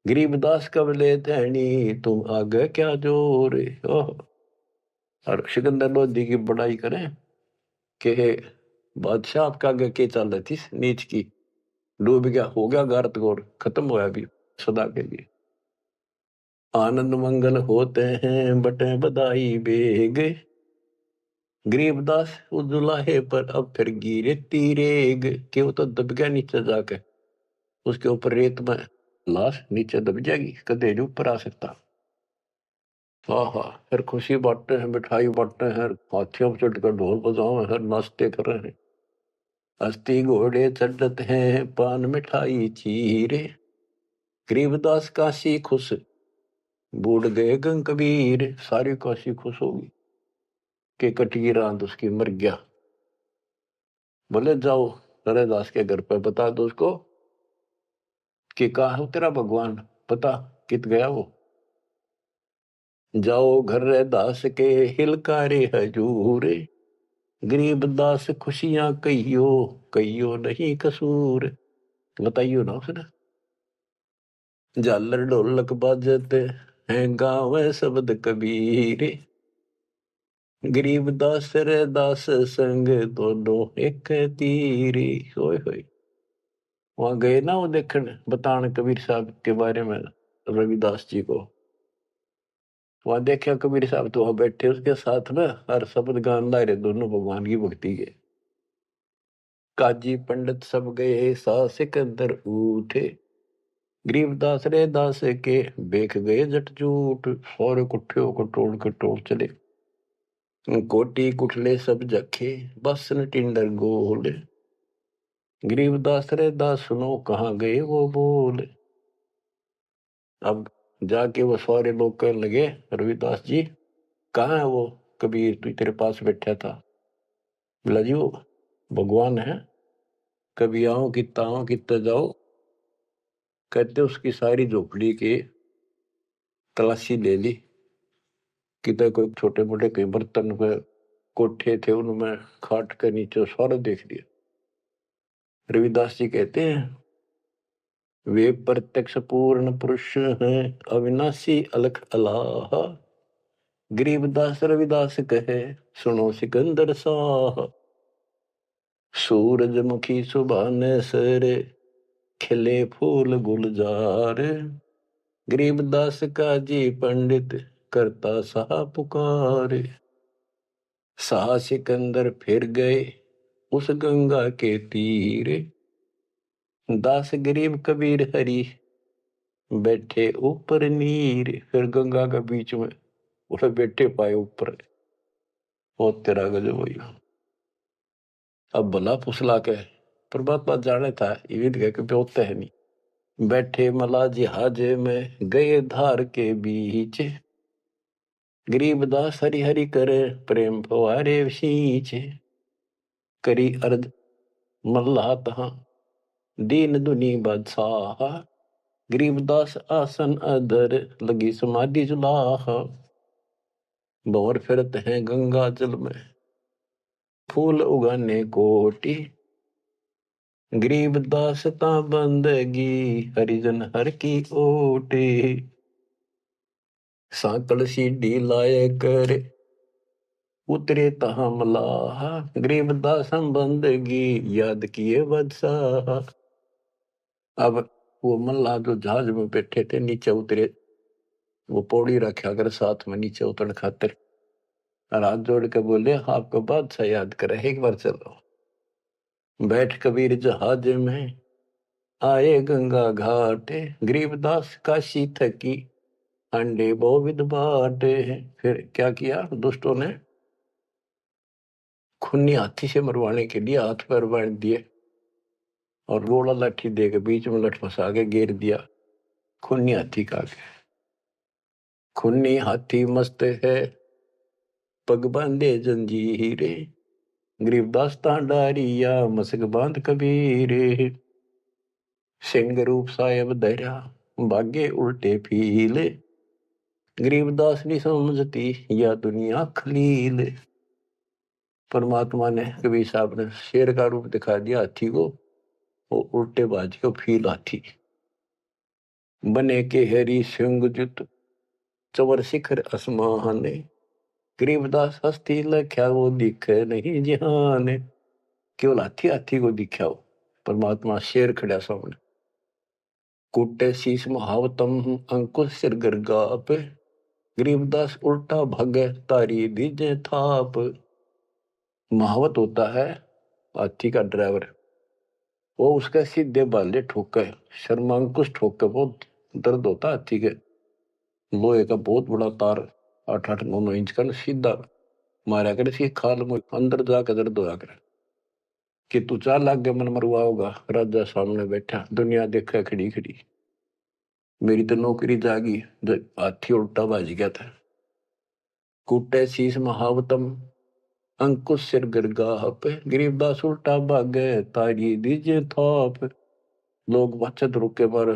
गरीबदास कब ले धैनी तुम आगे क्या जोरे। और सिकंदर लोधी की बड़ाई करें कि बादशाह आपका आगे के चल रही थी नीच की, डूब गया, हो गया गारत गोर, खत्म हुआ अभी सदा के लिए। आनंद मंगल होते हैं बटे बधाई बेग, गरीबदास उजुलाहे पर अब फिर गिरे तीरेग। के वो तो दब गया नीचे जाके, उसके ऊपर रेत में लाश नीचे दब जाएगी, कदे नहीं ऊपर आ सकता। हाँ, फिर खुशी बांटते हैं, मिठाई बांटते हैं, हाथियों पर चढ़कर ढोल बजाओ हैं, नाचते कर रहे हैं। अस्थि घोड़े चढ़ते हैं पान मिठाई चीरे, गरीबदास काशी खुश बूढ़ गए गंग कबीर। सारी काशी खुश होगी कि कटगी रात उसकी मर गया। बोले जाओ नरेदास के घर पे बता दो उसको कि कहा है तेरा भगवान, पता कित गया वो। जाओ घर रे दास के हिलकारे हजूर, गरीब दास खुशियां कहियो कहियो नहीं कसूर। बताइयो ना उसने। झालर ढोलक बाजते हैं गाँव शब्द कबीर, गरीब दास रे दास संग दोनों एक तीरी। होय होय। वहां गए ना वो देखने बताने कबीर साहब के बारे में, रविदास जी को। वहां देखा कबीर साहब तो वहां बैठे उसके साथ में हर शब्द गान ला रहे दोनों भगवान की भक्ति के। काजी पंडित सब गए सा सिकंदर उठे, गरीबदास रे दास के बेख गए जट जूट। और कुठियों को टोल चले, कोटी कुठले सब जखे, बस न टिंडर गोल। गरीबदास रे दास सुनो कहाँ गए वो बोल। अब जाके वो सारे लोग कहने लगे, रविदास जी कहाँ है वो कबीर तू तेरे पास बैठा था। बोला जी वो भगवान है, कभी आओ कितना आओ कितना जाओ। कहते उसकी सारी झोपड़ी की तलाशी ले ली, कितने कोई छोटे मोटे कई बर्तन पे कोठे थे उनमें खाट के नीचे सारा देख लिया। रविदास जी कहते हैं वे प्रत्यक्ष पूर्ण पुरुष हैं, अविनाशी अलख अलाह। गरीबदास रविदास कहे सुनो सिकंदर साह। सूरजमुखी सुभाने सरे, खिले फूल गुलजार। गरीबदास का जी पंडित करता सा पुकार। सा सिकंदर फिर गए उस गंगा के तीर। दास गरीब कबीर हरि बैठे ऊपर नीर। फिर गंगा के बीच में उसे बैठे पाए ऊपर। ओ तेरा गजब हुई। अब भला फुसला के परमात्मा जाने था ये के होता है नहीं। बैठे मला जिहाज में गए धार के बीच। गरीबदास हरि हरि करे प्रेम फवारे सींच। करी अर्ध मल्ला तहां दीन दुनी बादशाह। गरीबदास आसन अधर लगी समाधि जुलाह। भंवर फिरत हैं गंगा जल में फूल उगाने कोटि। गरीबदास ता बंदगी हरिजन हर की ओटे। सांकल सीढ़ी लाए कर उतरे तहां मलाह। गरीबदास हम बंदगी याद किए बदशाह। अब वो मल्लाह जो जहाज में बैठे थे नीचे उतरे, वो पौड़ी रखा कर साथ में नीचे उतरने खातिर। और हाथ जोड़ के बोले आपको बादशाह याद करे एक बार चलो। बैठ कबीर जहाज में आए गंगा घाट। गरीबदास काशी थकी अंडे बहुविध बाटे। फिर क्या किया दुष्टों ने, खूनी हाथी से मरवाने के लिए हाथ पैर बांध दिए और रोड़ा लाठी दे के बीच में लठ फंसा के घेर दिया। खूनी हाथी का खूनी हाथी मस्त है पग बांधे जंजीरे। गरीबदास डारिया मसक बांध कबीरे। सिंह रूप साहेब धैर्या भागे उल्टे फीले। गरीबदास नहीं समझती या दुनिया खलील। परमात्मा ने कबीर साहब ने शेर का रूप दिखा दिया हाथी को, वो उल्टे बाज के फील हाथी बने के हरी सिंह जुत चवर शिखर आसमाने। गरीबदास हस्ती लख्या वो दिख नहीं जहान। केवल हाथी हाथी को दिख्या हो, परमात्मा शेर खड़ा सामने। कुटे शीश महावतम अंकुश सिर गरगा पे। गरीबदास उल्टा भगे तारी दीजे थाप। महावत होता है हाथी का ड्राइवर, वो उसके सीधे बाले ठोके शर्मा अंकुश ठोके बहुत दर्द होता हाथी के। लोहे का बहुत बड़ा तार 8-8-9-9 इंच का सीधा मारा कर सी खाल में अंदर जाकर दर्द होया कर कि तू 4 लाख के मन मरवा होगा। राजा सामने बैठा दुनिया देखा खड़ी खड़ी, मेरी तो नौकरी जागी। हाथी उल्टा बाज गया था। कूटे शीश महावतम अंकुश सिर गरगाह पे। गरीबदास उल्टा भागे तारी दीजे थाप। लोग बचत रुके पर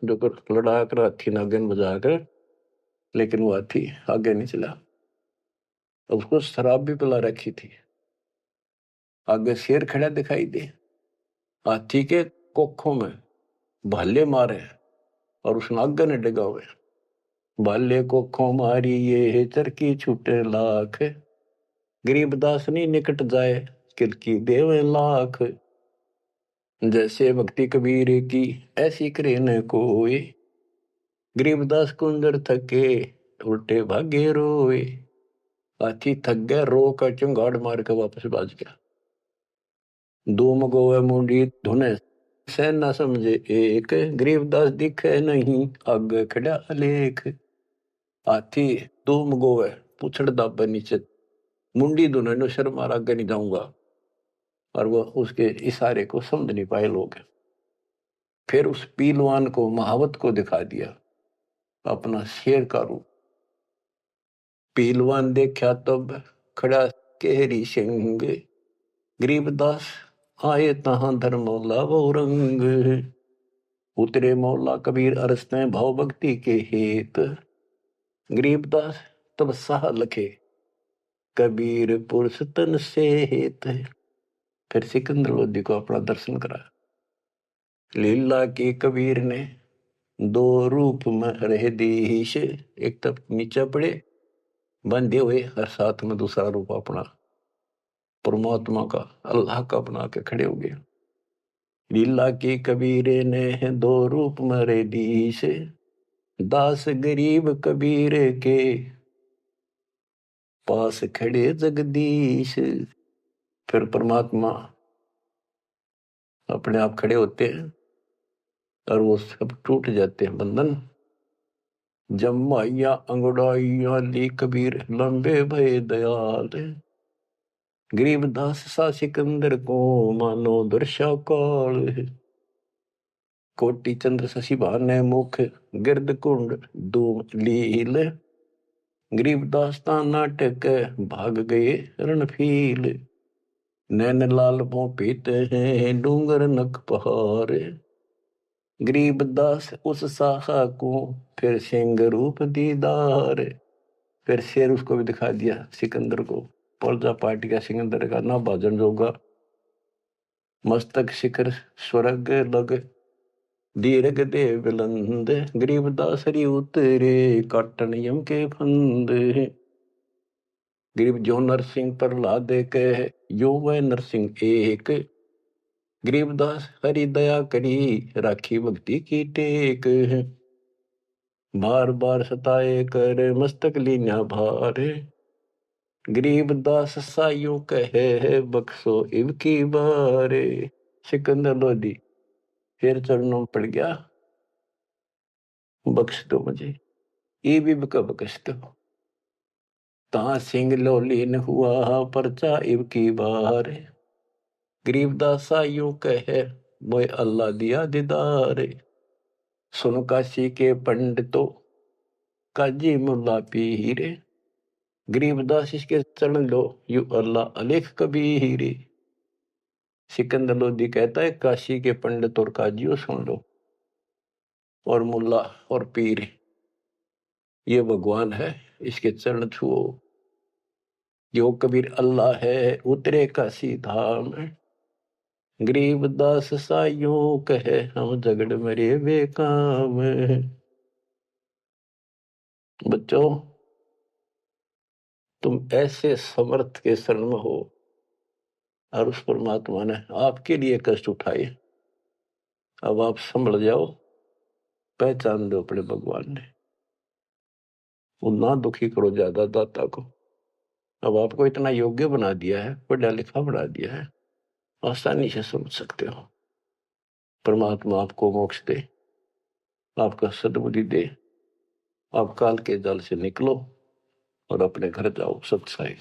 जो कर लड़ा कर हाथी नागन बजा कर, लेकिन वो हाथी आगे नहीं चला। उसको शराब भी पिला रखी थी। आगे शेर खड़ा दिखाई दे, हाथी के कोखों में भाले मारे और उस नागन ने डिगा हुए। भाले कोखों मारी ये चरकी छूटे लाख। गरीबदास नहीं निकट जाए किल की देवे लाख, जैसे भक्ति कबीर की ऐसी करे न कोई। गरीबदास कुंदर थके उल्टे भागे रोए, हाथी थक गया रो का चुंगाड़ मार के वापस बाज गया। धूम गोवे मुंडी धुने सह न समझे एक, गरीबदास दिखे नहीं आगे खड़ा अलेख। हाथी धूम गोवे पूछड़ दाबे नीचे, मुंडी धुने नो शर्म मार आगे नहीं जाऊंगा, और वो उसके इशारे को समझ नहीं पाए लोग। फिर उस पीलवान को महावत को दिखा दिया अपना शेर का रूप। पीलवान देखा तब खड़ा केहरी सिंह, गरीबदास आए तहां धर्मौला वो रंग। उतरे मौला कबीर अरसते भाव भक्ति के हेत, गरीबदास तब साह लखे कबीर पुरुष तन से हेत। फिर सिकंदर लोधी को अपना दर्शन करा। लीला की कबीर ने दो रूप में रहे दीश, एक तब नीचे पड़े बंधे हुए और साथ में दूसरा रूप अपना परमात्मा का अल्लाह का बना के खड़े हो गए। लीला की कबीरे ने दो रूप मरे दीश, दास गरीब कबीर के पास खड़े जगदीश। फिर परमात्मा अपने आप खड़े होते हैं और वो सब टूट जाते हैं बंधन। जमाइया अंगड़ाइया ली कबीर लंबे भय दयाल, गरीबदास सा सिकंदर को मानो दर्शा काल। कोटि चंद्र शशि भाने मुख गिरद कुंड धूम लील, गरीबदास ता नाटक भाग गए रणफील। नैन लाल पो पीते हैं डूंगर नक पहाड़, गरीबदास उस साहा को फिर सिंह रूप दीदार। फिर शेर उसको भी दिखा दिया सिकंदर को, पर्जा पार्टी का सिकंदर का ना भाजन जोगा, मस्तक शिखर स्वर्ग लग दीर्घ दे बुलंद। गरीबदास हरि उतरे काटन यम के फंद, गरीब जो नरसिंह प्रहलाद कह यो वह नरसिंह एक, गरीबदास हरि दया करी राखी भक्ति की टेक। बार बार सताए कर मस्तक लीना भार, गरीबदास साइयों कहे बख्शो इब की बारे। सिकंदर लोधी फिर चरणों में पड़ गया, बख्श दो मुझे, इब का बख्श दो। ता सिंह लोलीन हुआ परचा इब की बार, गरीबदास साइयों कहे मोय अल्लाह दिया दीदार। सुन काशी के पंडितों काजी मुल्ला पीर, गरीबदास इसके चरण लो यू अल्लाह अलेख कबीर। सिकंदर लोधी कहता है काशी के पंडित और काजियों सुन लो, और मुल्ला और पीर ये भगवान है, इसके चरण छुओ। जो कबीर अल्लाह है उतरे काशी धाम, गरीबदास साइयों कहे हम झगड़ मरे बेकाम। बच्चों तुम ऐसे समर्थ के शरण में हो और उस परमात्मा ने आपके लिए कष्ट उठाए। अब आप संभल जाओ, पहचान दो अपने भगवान ने, वो ना दुखी करो ज्यादा दाता को। अब आपको इतना योग्य बना दिया है, पढ़ा लिखा बना दिया है, आसानी से समझ सकते हो। परमात्मा आपको मोक्ष दे, आपका सद्बुद्धि दे, आप काल के जाल से निकलो और अपने घर जाओ सत्साई।